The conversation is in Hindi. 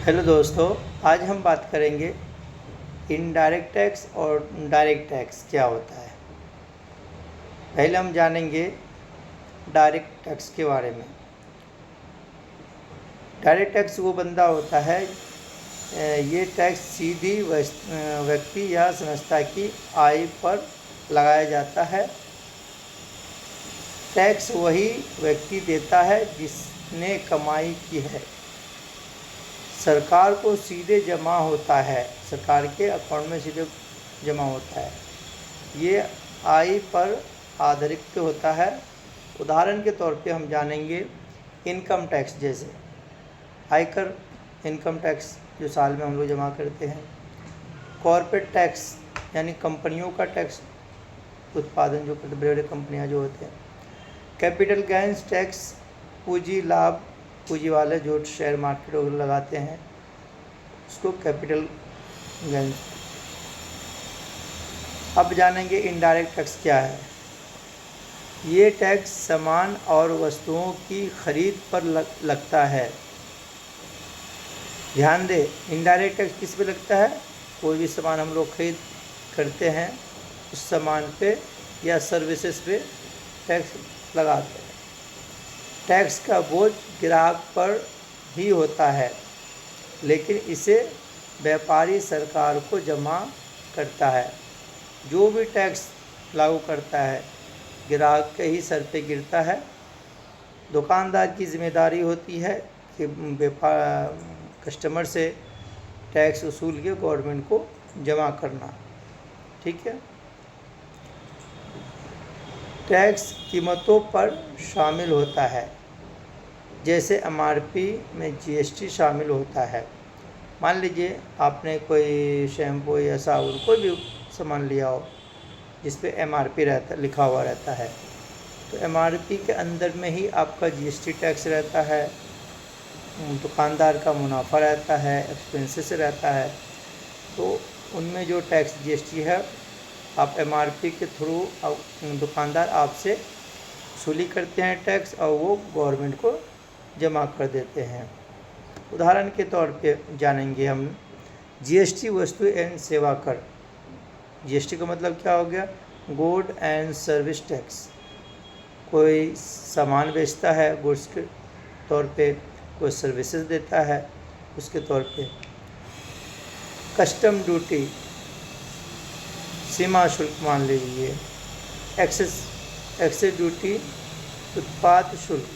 हेलो दोस्तों, आज हम बात करेंगे इनडायरेक्ट टैक्स और डायरेक्ट टैक्स क्या होता है। पहले हम जानेंगे डायरेक्ट टैक्स के बारे में। डायरेक्ट टैक्स वो बंदा होता है, ये टैक्स सीधी व्यक्ति या संस्था की आय पर लगाया जाता है। टैक्स वही व्यक्ति देता है जिसने कमाई की है, सरकार को सीधे जमा होता है, सरकार के अकाउंट में सीधे जमा होता है। ये आय पर आधारित होता है। उदाहरण के तौर पे हम जानेंगे इनकम टैक्स, जैसे आयकर इनकम टैक्स जो साल में हम लोग जमा करते हैं। कॉर्पोरेट टैक्स यानी कंपनियों का टैक्स, उत्पादन जो करते बड़े बड़े कंपनियां जो होते हैं। कैपिटल गेन्स टैक्स, पूंजी लाभ, पूंजी वाले जो शेयर मार्केट वगैरह लगाते हैं उसको कैपिटल गेन्स। अब जानेंगे इनडायरेक्ट टैक्स क्या है। ये टैक्स सामान और वस्तुओं की खरीद पर लगता है। ध्यान दें, इनडायरेक्ट टैक्स किस पे लगता है? कोई भी सामान हम लोग खरीद करते हैं उस सामान पे या सर्विसेज पे टैक्स लगाते हैं। टैक्स का बोझ ग्राहक पर ही होता है, लेकिन इसे व्यापारी सरकार को जमा करता है। जो भी टैक्स लागू करता है ग्राहक के ही सर पे गिरता है। दुकानदार की जिम्मेदारी होती है कि कस्टमर से टैक्स वसूल के गवर्नमेंट को जमा करना। ठीक है। टैक्स कीमतों पर शामिल होता है, जैसे एमआरपी में जीएसटी शामिल होता है। मान लीजिए आपने कोई शैम्पू या साबुन कोई भी सामान लिया हो जिस पे एमआरपी लिखा हुआ रहता है, तो एमआरपी के अंदर में ही आपका जीएसटी टैक्स रहता है, दुकानदार का मुनाफा रहता है, एक्सपेंसेस रहता है। तो उनमें जो टैक्स जीएसटी है आप एमआरपी के थ्रू दुकानदार आपसे वसूली करते हैं टैक्स और वो गवर्नमेंट को जमा कर देते हैं। उदाहरण के तौर पे जानेंगे हम जीएसटी वस्तु एवं सेवा कर। जीएसटी का मतलब क्या हो गया? Good and service tax. कोई सामान बेचता है गुड्स के तौर पे, कोई सर्विसेज देता है उसके तौर पे। कस्टम ड्यूटी, सीमा शुल्क मान लीजिए। एक्सेस ड्यूटी, उत्पाद शुल्क।